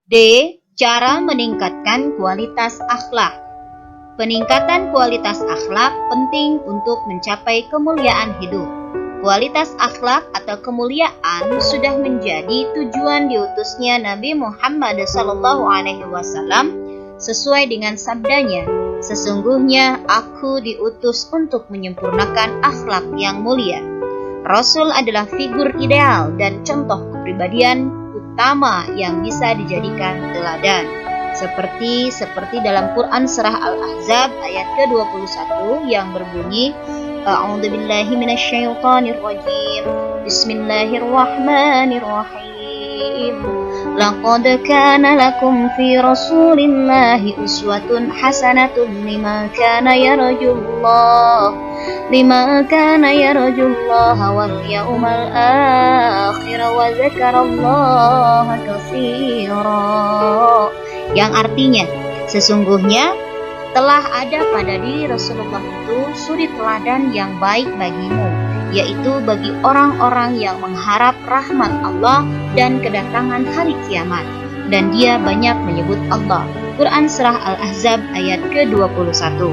D. Cara meningkatkan kualitas akhlak. Peningkatan kualitas akhlak penting untuk mencapai kemuliaan hidup. Kualitas akhlak atau kemuliaan sudah menjadi tujuan diutusnya Nabi Muhammad SAW sesuai dengan sabdanya, "Sesungguhnya aku diutus untuk menyempurnakan akhlak yang mulia." Rasul adalah figur ideal dan contoh kepribadian utama yang bisa dijadikan teladan. Seperti dalam Quran surah Al-Ahzab ayat ke-21 yang berbunyi, A'udzubillahi minasyaitonirrajim. Bismillahirrahmanirrahim. Laqad kana lakum fi Rasulillahi uswatun hasanatun liman kana yarjullaha wal yawmal akhir wa dzakarallaha katsira. Yang artinya, sesungguhnya telah ada pada diri Rasulullah itu suri teladan yang baik bagimu, yaitu bagi orang-orang yang mengharap rahmat Allah dan kedatangan hari kiamat, dan dia banyak menyebut Allah. Quran surah Al-Ahzab ayat ke-21.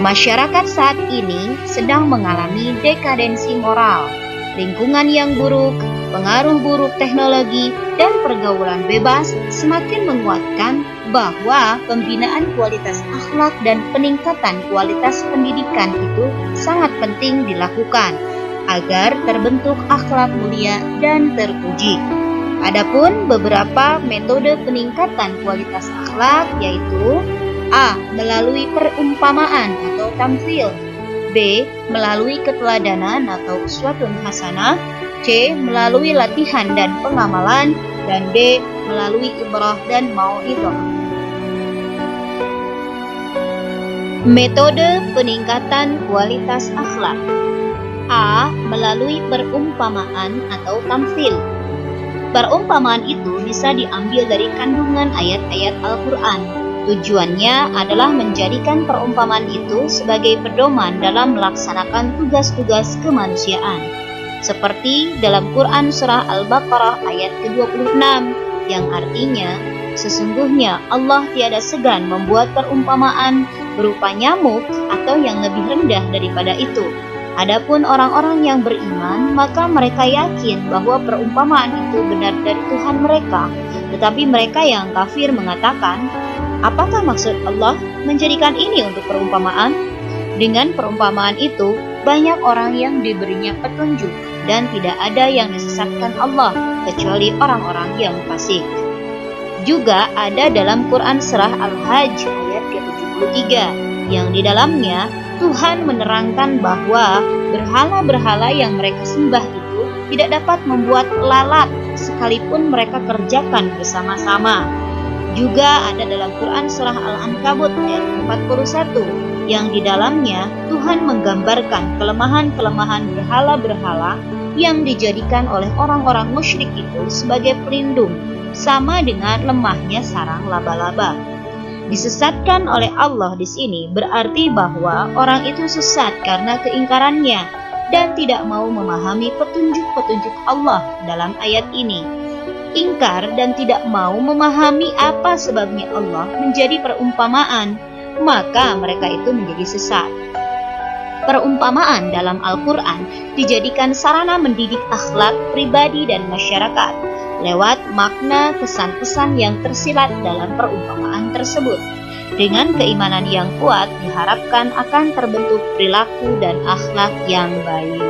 Masyarakat saat ini sedang mengalami dekadensi moral, lingkungan yang buruk, pengaruh buruk teknologi, dan pergaulan bebas semakin menguatkan bahwa pembinaan kualitas akhlak dan peningkatan kualitas pendidikan itu sangat penting dilakukan agar terbentuk akhlak mulia dan terpuji. Adapun beberapa metode peningkatan kualitas akhlak yaitu A. Melalui perumpamaan atau tamtsil, B. Melalui keteladanan atau uswatun hasanah, C. Melalui latihan dan pengamalan, dan D. Melalui ibrah dan mau'izah. Metode peningkatan kualitas akhlak. A. Melalui perumpamaan atau tamtsil. Perumpamaan itu bisa diambil dari kandungan ayat-ayat Al-Quran. Tujuannya adalah menjadikan perumpamaan itu sebagai pedoman dalam melaksanakan tugas-tugas kemanusiaan. Seperti dalam Quran surah Al-Baqarah ayat ke-26 yang artinya, sesungguhnya Allah tiada segan membuat perumpamaan berupa nyamuk atau yang lebih rendah daripada itu. Adapun orang-orang yang beriman, maka mereka yakin bahwa perumpamaan itu benar dari Tuhan mereka. Tetapi mereka yang kafir mengatakan, apakah maksud Allah menjadikan ini untuk perumpamaan? Dengan perumpamaan itu, banyak orang yang diberinya petunjuk dan tidak ada yang disesatkan Allah kecuali orang-orang yang fasik. Juga ada dalam Quran surah Al-Hajj ayat ke-73 yang di dalamnya Tuhan menerangkan bahwa berhala-berhala yang mereka sembah itu tidak dapat membuat lalat sekalipun mereka kerjakan bersama-sama. Juga ada dalam Quran surah Al-Ankabut ayat 41 yang di dalamnya Tuhan menggambarkan kelemahan-kelemahan berhala-berhala yang dijadikan oleh orang-orang musyrik itu sebagai pelindung, sama dengan lemahnya sarang laba-laba. Disesatkan oleh Allah di sini berarti bahwa orang itu sesat karena keingkarannya dan tidak mau memahami petunjuk-petunjuk Allah dalam ayat ini. Ingkar dan tidak mau memahami apa sebabnya Allah menjadi perumpamaan, maka mereka itu menjadi sesat. Perumpamaan dalam Al-Quran dijadikan sarana mendidik akhlak pribadi dan masyarakat lewat makna kesan-pesan yang tersirat dalam perumpamaan tersebut. Dengan keimanan yang kuat diharapkan akan terbentuk perilaku dan akhlak yang baik.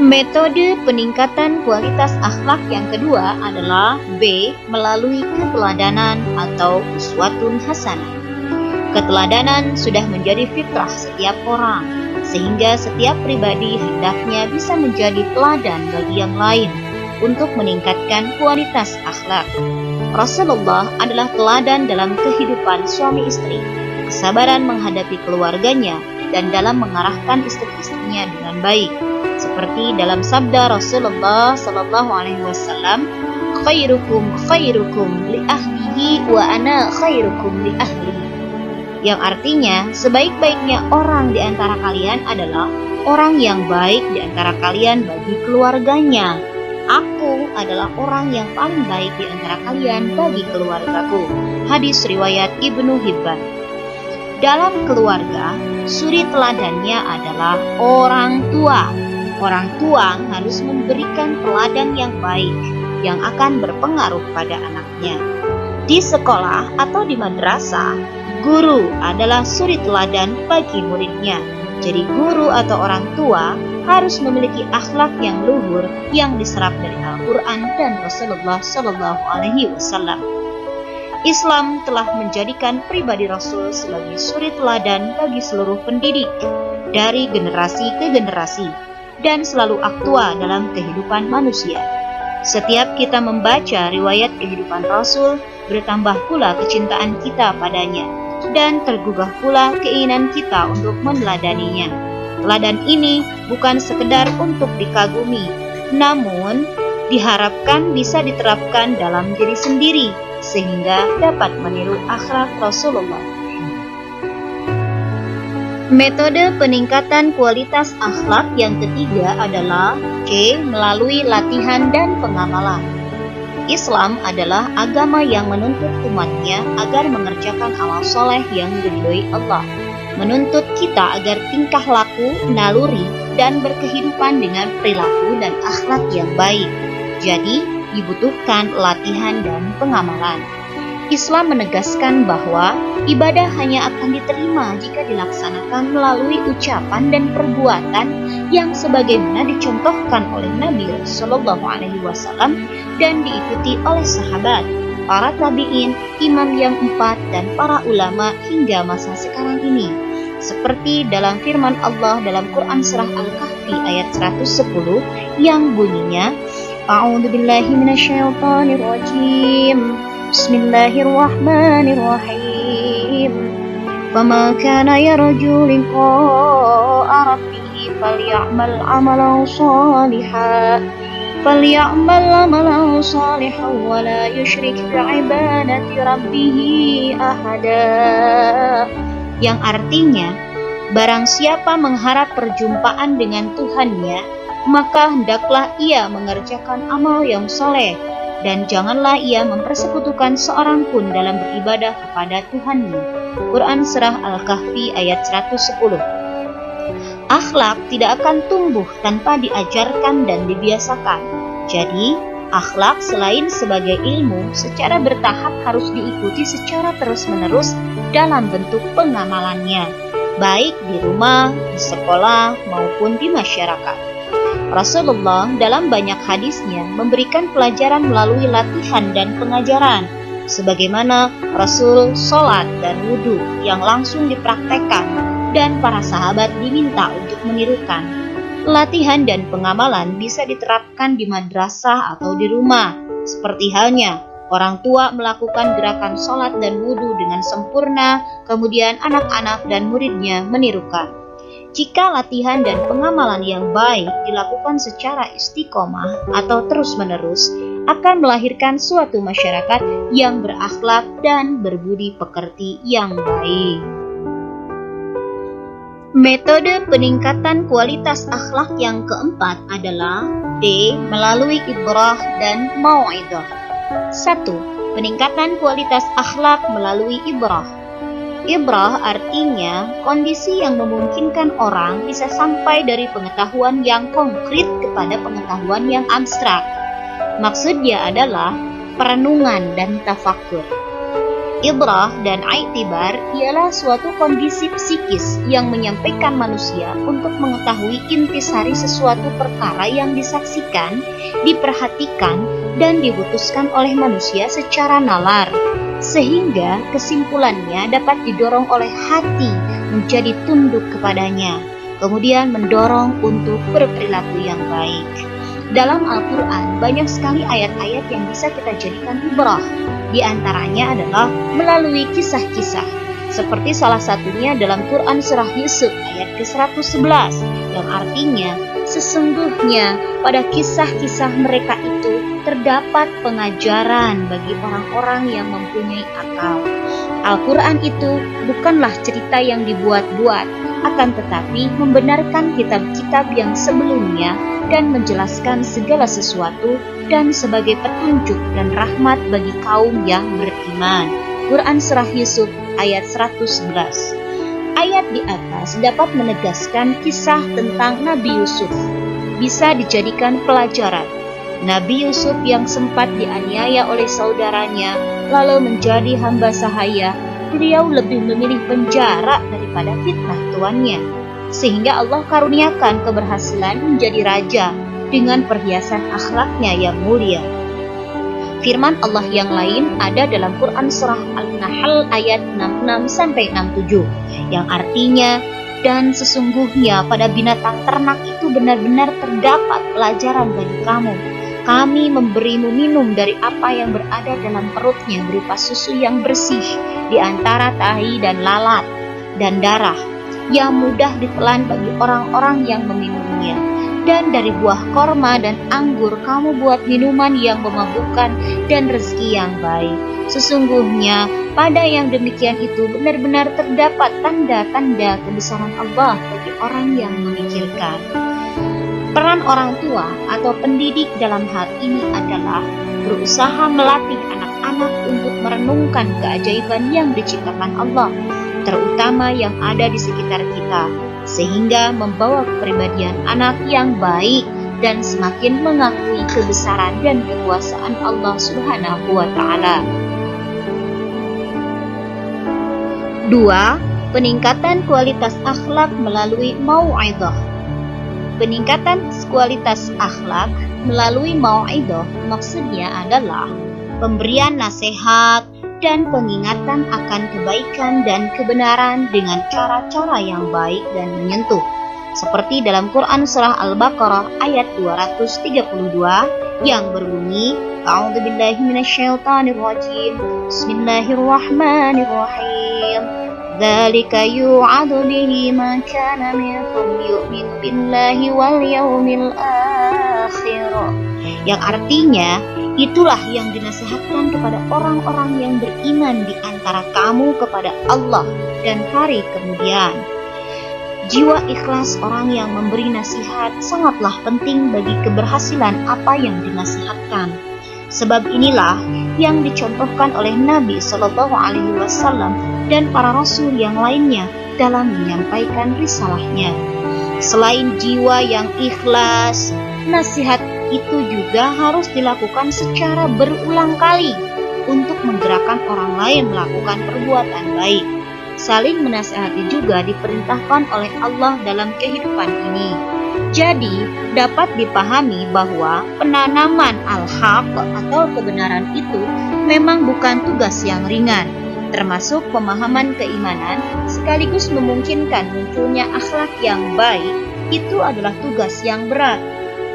Metode peningkatan kualitas akhlak yang kedua adalah B. Melalui keteladanan atau uswatun hasanah. Keteladanan sudah menjadi fitrah setiap orang, sehingga setiap pribadi hendaknya bisa menjadi teladan bagi yang lain untuk meningkatkan kualitas akhlak. Rasulullah adalah teladan dalam kehidupan suami istri, kesabaran menghadapi keluarganya, dan dalam mengarahkan istri-istrinya dengan baik. Seperti dalam sabda Rasulullah SAW, khairukum li ahlihi wa ana khairukum li ahli. Yang artinya, sebaik-baiknya orang di antara kalian adalah orang yang baik di antara kalian bagi keluarganya. Aku adalah orang yang paling baik di antara kalian bagi keluargaku. Hadis riwayat Ibnu Hibban. Dalam keluarga, suri teladannya adalah orang tua. Orang tua harus memberikan teladan yang baik yang akan berpengaruh pada anaknya. Di sekolah atau di madrasah, guru adalah suri teladan bagi muridnya. Jadi guru atau orang tua harus memiliki akhlak yang luhur yang diserap dari Al-Quran dan Rasulullah SAW. Islam telah menjadikan pribadi Rasul sebagai suri teladan bagi seluruh pendidik dari generasi ke generasi dan selalu aktual dalam kehidupan manusia. Setiap kita membaca riwayat kehidupan Rasul, bertambah pula kecintaan kita padanya dan tergugah pula keinginan kita untuk meneladaninya. Teladan ini bukan sekedar untuk dikagumi, namun diharapkan bisa diterapkan dalam diri sendiri sehingga dapat meniru akhlak Rasulullah. Metode peningkatan kualitas akhlak yang ketiga adalah C. Melalui latihan dan pengamalan. Islam adalah agama yang menuntut umatnya agar mengerjakan amal soleh yang diridhoi Allah, menuntut kita agar tingkah laku, naluri, dan berkehidupan dengan perilaku dan akhlak yang baik. Jadi, dibutuhkan latihan dan pengamalan. Islam menegaskan bahwa ibadah hanya akan diterima jika dilaksanakan melalui ucapan dan perbuatan yang sebagaimana dicontohkan oleh Nabi Shallallahu Alaihi Wasallam dan diikuti oleh sahabat, para tabi'in, imam yang 4, dan para ulama hingga masa sekarang ini. Seperti dalam firman Allah dalam Quran Surah Al-Kahfi ayat 110 yang bunyinya, A'udzubillahi minasyaitonirrajim. Bismillahirrahmanirrahim. Fama kana yarju liqa'a rabbih falyamal amalan salihan wa la yusyrik bi'ibadati rabbih ahada. Yang artinya, barang siapa mengharap perjumpaan dengan Tuhannya, maka hendaklah ia mengerjakan amal yang soleh, dan janganlah ia mempersekutukan seorang pun dalam beribadah kepada Tuhannya. Quran Surah Al-Kahfi ayat 110. Akhlak tidak akan tumbuh tanpa diajarkan dan dibiasakan. Jadi, akhlak selain sebagai ilmu, secara bertahap harus diikuti secara terus-menerus dalam bentuk pengamalannya, baik di rumah, di sekolah, maupun di masyarakat. Rasulullah dalam banyak hadisnya memberikan pelajaran melalui latihan dan pengajaran, sebagaimana Rasul sholat dan wudhu yang langsung dipraktekkan dan para sahabat diminta untuk menirukan. Latihan dan pengamalan bisa diterapkan di madrasah atau di rumah, seperti halnya orang tua melakukan gerakan sholat dan wudhu dengan sempurna, kemudian anak-anak dan muridnya menirukan. Jika latihan dan pengamalan yang baik dilakukan secara istiqomah atau terus-menerus, akan melahirkan suatu masyarakat yang berakhlak dan berbudi pekerti yang baik. Metode peningkatan kualitas akhlak yang keempat adalah D. Melalui ibrah dan mau'idhah. 1. Peningkatan kualitas akhlak melalui ibrah. Ibrah artinya kondisi yang memungkinkan orang bisa sampai dari pengetahuan yang konkret kepada pengetahuan yang abstrak. Maksudnya adalah perenungan dan tafakkur. Ibrah dan i'tibar ialah suatu kondisi psikis yang menyampaikan manusia untuk mengetahui intisari sesuatu perkara yang disaksikan, diperhatikan, dan diputuskan oleh manusia secara nalar, sehingga kesimpulannya dapat didorong oleh hati menjadi tunduk kepadanya, kemudian mendorong untuk berperilaku yang baik. Dalam Al-Quran banyak sekali ayat-ayat yang bisa kita jadikan ibrah. Di antaranya adalah melalui kisah-kisah, seperti salah satunya dalam Quran Surah Yusuf ayat ke-111, yang artinya sesungguhnya pada kisah-kisah mereka itu terdapat pengajaran bagi orang-orang yang mempunyai akal. Al-Quran itu bukanlah cerita yang dibuat-buat, akan tetapi membenarkan kitab-kitab yang sebelumnya dan menjelaskan segala sesuatu dan sebagai petunjuk dan rahmat bagi kaum yang beriman. Quran Surah Yusuf ayat 111. Ayat di atas dapat menegaskan kisah tentang Nabi Yusuf. Bisa dijadikan pelajaran. Nabi Yusuf yang sempat dianiaya oleh saudaranya lalu menjadi hamba sahaya, beliau lebih memilih penjara daripada fitnah tuannya. Sehingga Allah karuniakan keberhasilan menjadi raja dengan perhiasan akhlaknya yang mulia. Firman Allah yang lain ada dalam Quran Surah Al-Nahl ayat 66-67 yang artinya, dan sesungguhnya pada binatang ternak itu benar-benar terdapat pelajaran bagi kamu. Kami memberimu minum dari apa yang berada dalam perutnya berupa susu yang bersih di antara tahi dan lalat dan darah yang mudah ditelan bagi orang-orang yang meminumnya. Dan dari buah korma dan anggur kamu buat minuman yang memabukkan dan rezeki yang baik. Sesungguhnya pada yang demikian itu benar-benar terdapat tanda-tanda kebesaran Allah bagi orang yang memikirkan. Peran orang tua atau pendidik dalam hal ini adalah berusaha melatih anak-anak untuk merenungkan keajaiban yang diciptakan Allah, terutama yang ada di sekitar kita, sehingga membawa kepribadian anak yang baik dan semakin mengakui kebesaran dan kekuasaan Allah Subhanahu wa Ta'ala. 2. Peningkatan kualitas akhlak melalui mau'idhah. Peningkatan kualitas akhlak melalui mau'idhah maksudnya adalah pemberian nasihat dan pengingatan akan kebaikan dan kebenaran dengan cara-cara yang baik dan menyentuh. Seperti dalam Quran Surah Al-Baqarah ayat 232 yang berbunyi, A'udzubillahi minasyaitonirrajim, Bismillahirrahmanirrahim. Dzalika yu'adu bihi man kana minkum yu'minu billahi wal yawmil akhir. Yang artinya, itulah yang dinasihatkan kepada orang-orang yang beriman di antara kamu kepada Allah dan hari kemudian. Jiwa ikhlas orang yang memberi nasihat sangatlah penting bagi keberhasilan apa yang dinasihatkan. Sebab inilah yang dicontohkan oleh Nabi Shallallahu Alaihi Wasallam dan para rasul yang lainnya dalam menyampaikan risalahnya. Selain jiwa yang ikhlas, nasihat itu juga harus dilakukan secara berulang kali untuk menggerakkan orang lain melakukan perbuatan baik. Saling menasihati juga diperintahkan oleh Allah dalam kehidupan ini. Jadi, dapat dipahami bahwa penanaman al-haq atau kebenaran itu memang bukan tugas yang ringan, termasuk pemahaman keimanan sekaligus memungkinkan munculnya akhlak yang baik itu adalah tugas yang berat.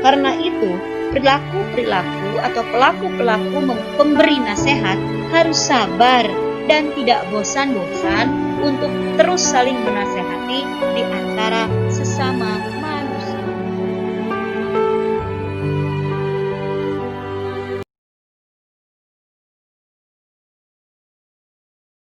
Karena itu, perilaku-perilaku atau pelaku-pelaku pemberi nasihat harus sabar dan tidak bosan-bosan untuk terus saling menasehati di antara sesama